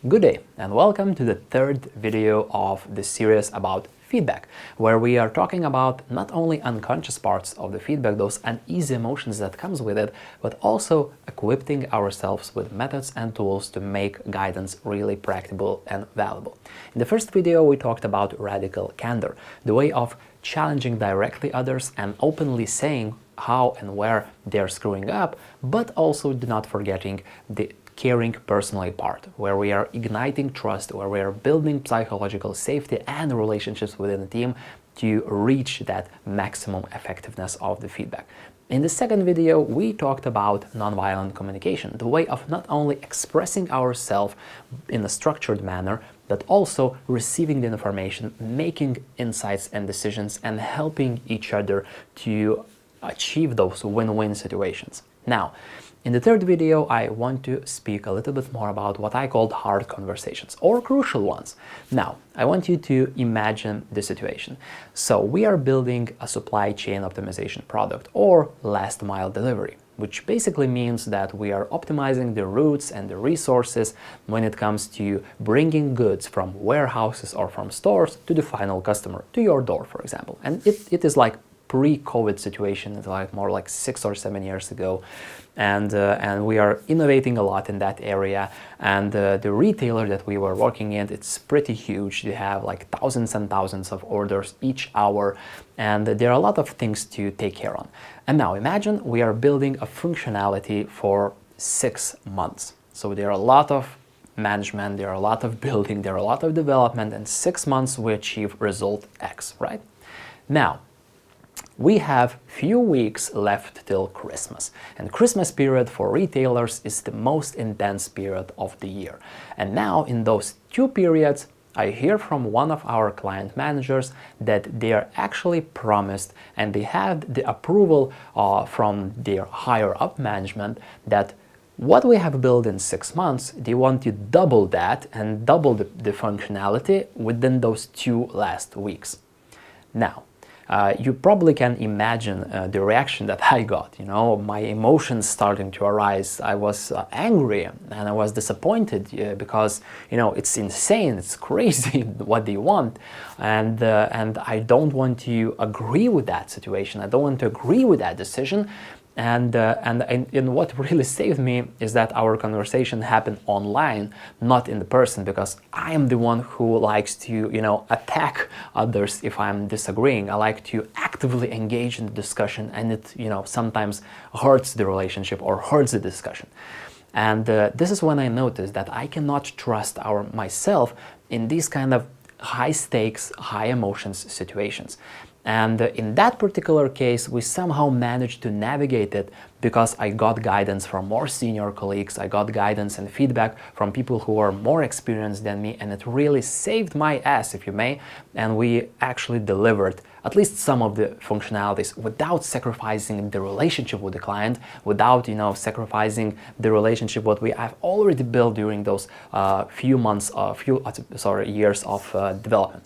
Good day and welcome to the third video of the series about feedback, where we are talking about not only unconscious parts of the feedback, those uneasy emotions that comes with it, but also equipping ourselves with methods and tools to make guidance really practical and valuable. In the first video, we talked about radical candor, the way of challenging directly others and openly saying how and where they're screwing up, but also not forgetting the caring personally part, where we are igniting trust, where we are building psychological safety and relationships within the team to reach that maximum effectiveness of the feedback. In the second video, we talked about nonviolent communication, the way of not only expressing ourselves in a structured manner, but also receiving the information, making insights and decisions, and helping each other to achieve those win-win situations. Now, in the third video, I want to speak a little bit more about what I called hard conversations, or crucial ones. Now, I want you to imagine the situation. So we are building a supply chain optimization product, or last mile delivery, which basically means that we are optimizing the routes and the resources when it comes to bringing goods from warehouses or from stores to the final customer, to your door, for example. And it is like pre-COVID situation, it's like more like 6 or 7 years ago, and we are innovating a lot in that area. And the retailer that we were working in, it's pretty huge. They have like thousands and thousands of orders each hour, and there are a lot of things to take care of. And now imagine we are building a functionality for 6 months. So there are a lot of management, there are a lot of building, there are a lot of development, and 6 months we achieve result X, right? Now, we have few weeks left till Christmas, and Christmas period for retailers is the most intense period of the year. And now in those 2 periods, I hear from one of our client managers that they are actually promised, and they have the approval from their higher up management, that what we have built in 6 months, they want to double that and double the functionality within those 2 last weeks. Now, you probably can imagine the reaction that I got. You know, my emotions starting to arise. I was angry and I was disappointed because, you know, it's insane, it's crazy what they want, and I don't want to agree with that situation. I don't want to agree with that decision. And what really saved me is that our conversation happened online, not in the person, because I am the one who likes to, you know, attack others if I'm disagreeing. I like to actively engage in the discussion, and it, you know, sometimes hurts the relationship or hurts the discussion. And this is when I noticed that I cannot trust myself in these kind of high stakes, high emotions situations. And in that particular case, we somehow managed to navigate it because I got guidance from more senior colleagues, I got guidance and feedback from people who are more experienced than me, and it really saved my ass, if you may, and we actually delivered at least some of the functionalities without sacrificing the relationship with the client, without, you know, sacrificing the relationship what we have already built during those years of development.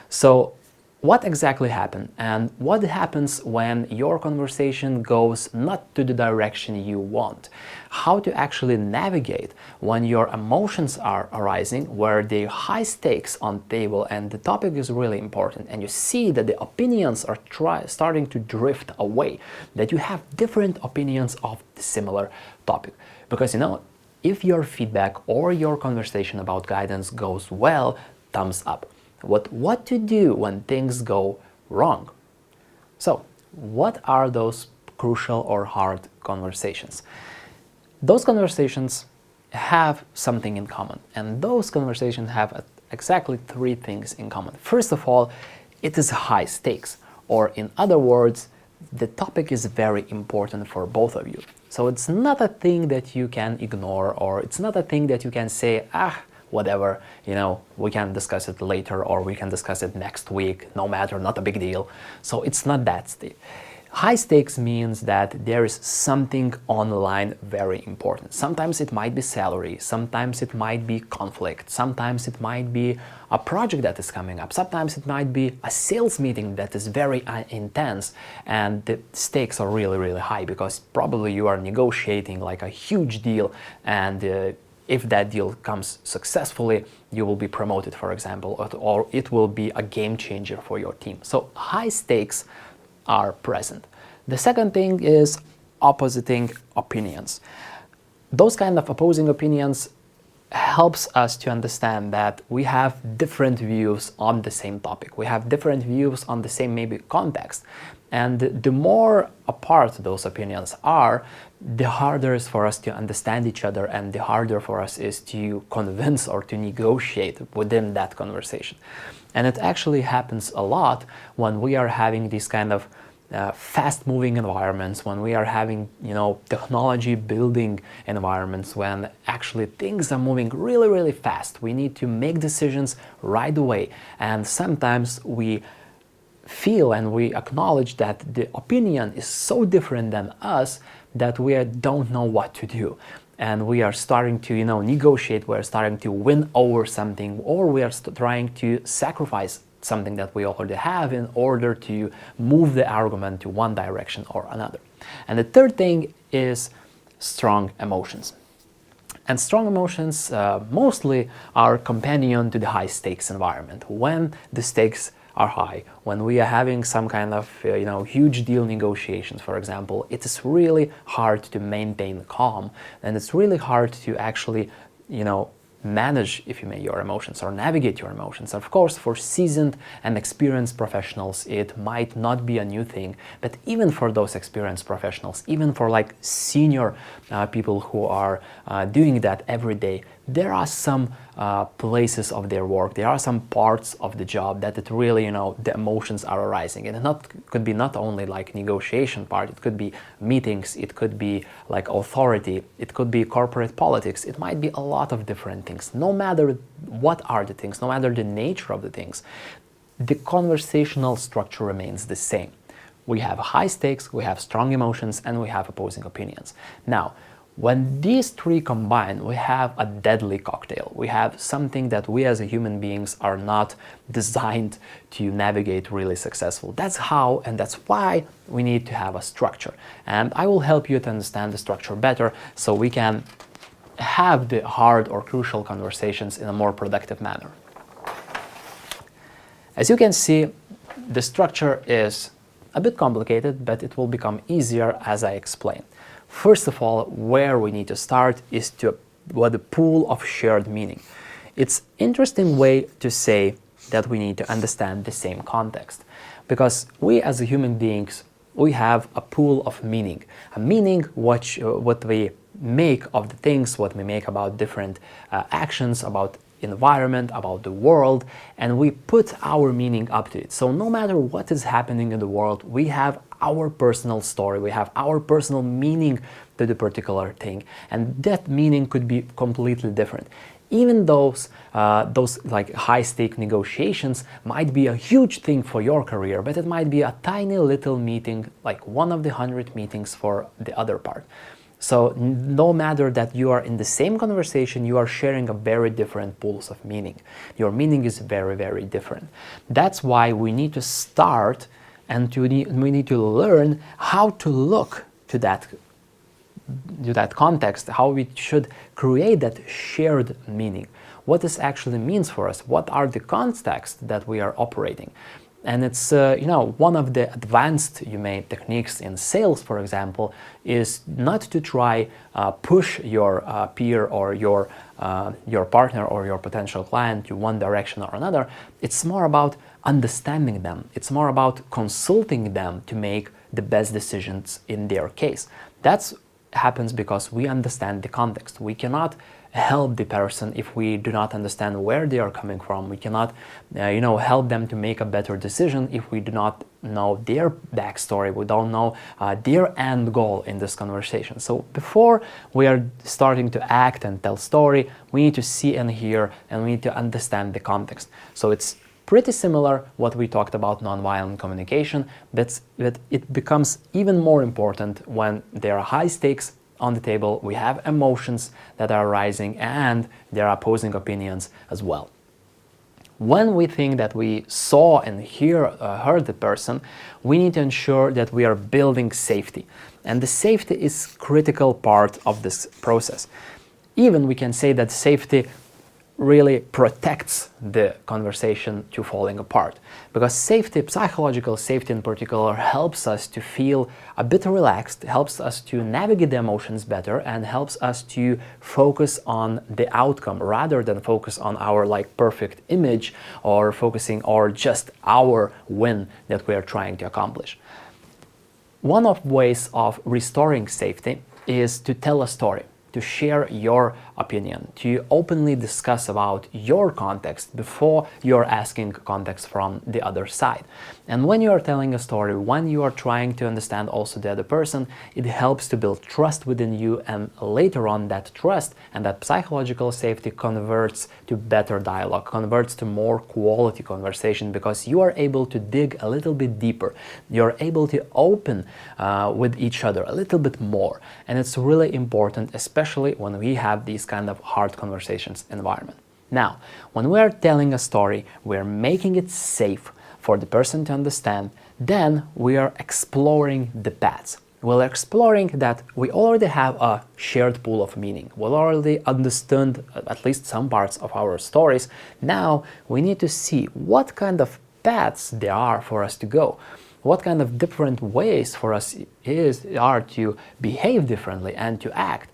So what exactly happened, and what happens when your conversation goes not to the direction you want? How to actually navigate when your emotions are arising, where the high stakes on table and the topic is really important, and you see that the opinions are starting to drift away, that you have different opinions of the similar topic. Because, you know, if your feedback or your conversation about guidance goes well, thumbs up. What to do when things go wrong? So, what are those crucial or hard conversations? Those conversations have something in common, and those conversations have exactly 3 things in common. First of all, it is high stakes, or in other words, the topic is very important for both of you. So it's not a thing that you can ignore, or it's not a thing that you can say, whatever, you know, we can discuss it later, or we can discuss it next week, no matter, not a big deal. So it's not that steep. High stakes means that there is something on the line very important. Sometimes it might be salary, sometimes it might be conflict, sometimes it might be a project that is coming up, sometimes it might be a sales meeting that is very intense, and the stakes are really, really high because probably you are negotiating like a huge deal, and if that deal comes successfully, you will be promoted, for example, or it will be a game changer for your team. So high stakes are present. The second thing is opposing opinions. Those kind of opposing opinions helps us to understand that we have different views on the same topic. We have different views on the same maybe context. And the more apart those opinions are, the harder it is for us to understand each other, and the harder for us is to convince or to negotiate within that conversation. And it actually happens a lot when we are having these kind of fast-moving environments, when we are having, technology building environments, when actually things are moving really, really fast. We need to make decisions right away. And sometimes we feel and we acknowledge that the opinion is so different than us that we don't know what to do. And we are starting to, negotiate, we're starting to win over something, or we are trying to sacrifice something that we already have in order to move the argument to one direction or another. And the third thing is strong emotions. And strong emotions mostly are companion to the high stakes environment. When the stakes are high, when we are having some kind of huge deal negotiations, for example, it is really hard to maintain calm, and it's really hard to actually manage, if you may, your emotions or navigate your emotions. Of course, for seasoned and experienced professionals, it might not be a new thing, but even for those experienced professionals, even for like senior people who are doing that every day, there are some places of their work, there are some parts of the job that it really, the emotions are arising. And it could be not only like negotiation part, it could be meetings, it could be like authority, it could be corporate politics, it might be a lot of different things. No matter what are the things, no matter the nature of the things, the conversational structure remains the same. We have high stakes, we have strong emotions, and we have opposing opinions. Now, when these three combine, we have a deadly cocktail. We have something that we as human beings are not designed to navigate really successful. That's how, and that's why we need to have a structure. And I will help you to understand the structure better so we can have the hard or crucial conversations in a more productive manner. As you can see, the structure is a bit complicated, but it will become easier as I explain. First of all, where we need to start is with the pool of shared meaning. It's an interesting way to say that we need to understand the same context, because we as human beings, we have a pool of meaning. A meaning what we make of the things, what we make about different actions, about environment, about the world, and we put our meaning up to it. So no matter what is happening in the world, we have our personal story, we have our personal meaning to the particular thing, and that meaning could be completely different. Even those like high-stake negotiations might be a huge thing for your career, but it might be a tiny little meeting, like one of the 100 meetings for the other part. So no matter that you are in the same conversation, you are sharing a very different pools of meaning. Your meaning is very, very different. That's why we need to start and we need to learn how to look to that context, how we should create that shared meaning. What this actually means for us, what are the contexts that we are operating. And it's, one of the advanced, techniques in sales, for example, is not to try push your peer or your partner or your potential client to one direction or another. It's more about understanding them. It's more about consulting them to make the best decisions in their case. That happens because we understand the context. We cannot help the person if we do not understand where they are coming from. We cannot, help them to make a better decision if we do not know their backstory. We don't know their end goal in this conversation. So before we are starting to act and tell story, we need to see and hear, and we need to understand the context. So it's pretty similar what we talked about nonviolent communication, but it becomes even more important when there are high stakes on the table, we have emotions that are rising, and there are opposing opinions as well. When we think that we saw and heard the person, we need to ensure that we are building safety. And the safety is critical part of this process. Even we can say that safety really protects the conversation to falling apart, because safety, psychological safety in particular, helps us to feel a bit relaxed, helps us to navigate the emotions better, and helps us to focus on the outcome rather than focus on our perfect image, or focusing or just our win that we are trying to accomplish. One of ways of restoring safety is to tell a story, to share your opinion, to openly discuss about your context before you're asking context from the other side. And when you are telling a story, when you are trying to understand also the other person, it helps to build trust within you, and later on that trust and that psychological safety converts to better dialogue, converts to more quality conversation, because you are able to dig a little bit deeper. You're able to open with each other a little bit more. And it's really important, especially when we have these kind of hard conversations environment. Now, when we are telling a story, we're making it safe for the person to understand, then we are exploring the paths. We're exploring that we already have a shared pool of meaning. We already understood at least some parts of our stories. Now we need to see what kind of paths there are for us to go. What kind of different ways for us are to behave differently and to act.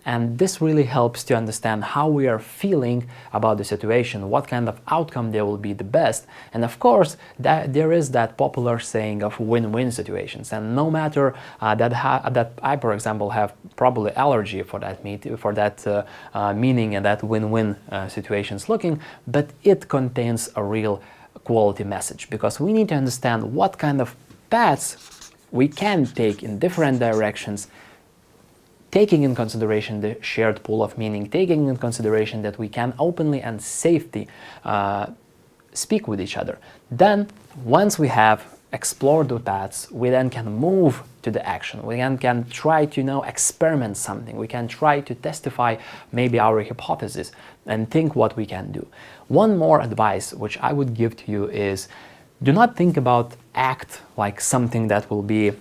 And this really helps to understand how we are feeling about the situation, what kind of outcome there will be the best. And of course, there is that popular saying of win-win situations. And no matter that I, for example, have probably allergy for that meaning and that win-win situations looking, but it contains a real quality message, because we need to understand what kind of paths we can take in different directions, taking in consideration the shared pool of meaning, taking in consideration that we can openly and safely speak with each other. Then, once we have explored the paths, we then can move to the action. We then can try to experiment something. We can try to testify maybe our hypothesis and think what we can do. One more advice which I would give to you is, do not think about act like something that will be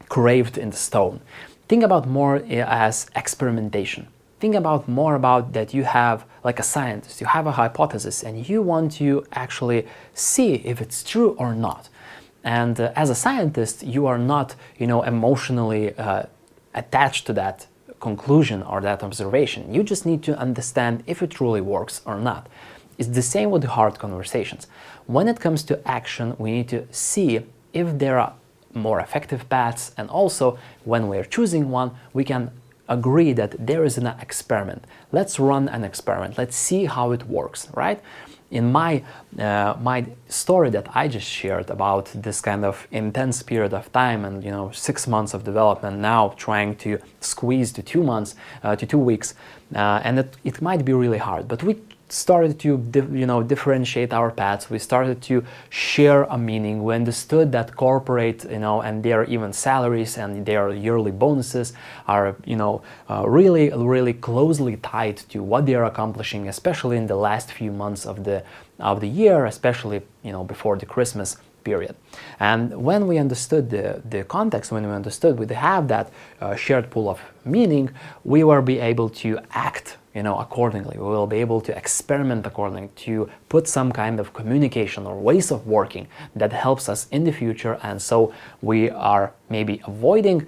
carved in stone. Think about more as experimentation. Think about more about that you have, like a scientist, you have a hypothesis and you want to actually see if it's true or not. And as a scientist, you are not, emotionally attached to that conclusion or that observation. You just need to understand if it truly works or not. It's the same with the hard conversations. When it comes to action, we need to see if there are more effective paths, and also when we're choosing one, we can agree that there is an experiment. Let's run an experiment. Let's see how it works, right? In my story that I just shared about this kind of intense period of time and 6 months of development, now trying to squeeze to 2 months, to 2 weeks, and it might be really hard, but we started to differentiate our paths. We started to share a meaning. We understood that corporate and their even salaries and their yearly bonuses are really closely tied to what they are accomplishing, especially in the last few months of the year, especially before the Christmas period. And when we understood the context, when we understood we have that shared pool of meaning, we will be able to act accordingly. We will be able to experiment accordingly, to put some kind of communication or ways of working that helps us in the future, and so we are maybe avoiding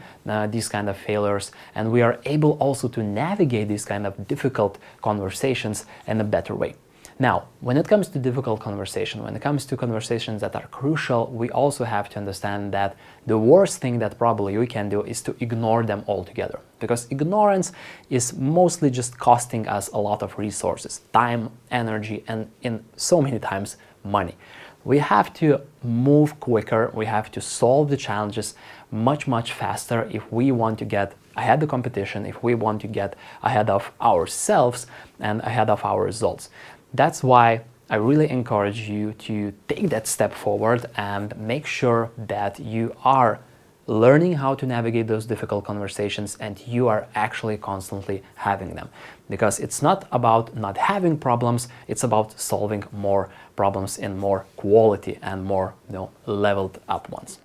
these kind of failures, and we are able also to navigate these kind of difficult conversations in a better way. Now, when it comes to difficult conversation, when it comes to conversations that are crucial, we also have to understand that the worst thing that probably we can do is to ignore them altogether. Because ignorance is mostly just costing us a lot of resources, time, energy, and in so many times, money. We have to move quicker, we have to solve the challenges much faster if we want to get ahead of the competition, if we want to get ahead of ourselves and ahead of our results. That's why I really encourage you to take that step forward and make sure that you are learning how to navigate those difficult conversations and you are actually constantly having them. Because it's not about not having problems, it's about solving more problems in more quality and more leveled up ones.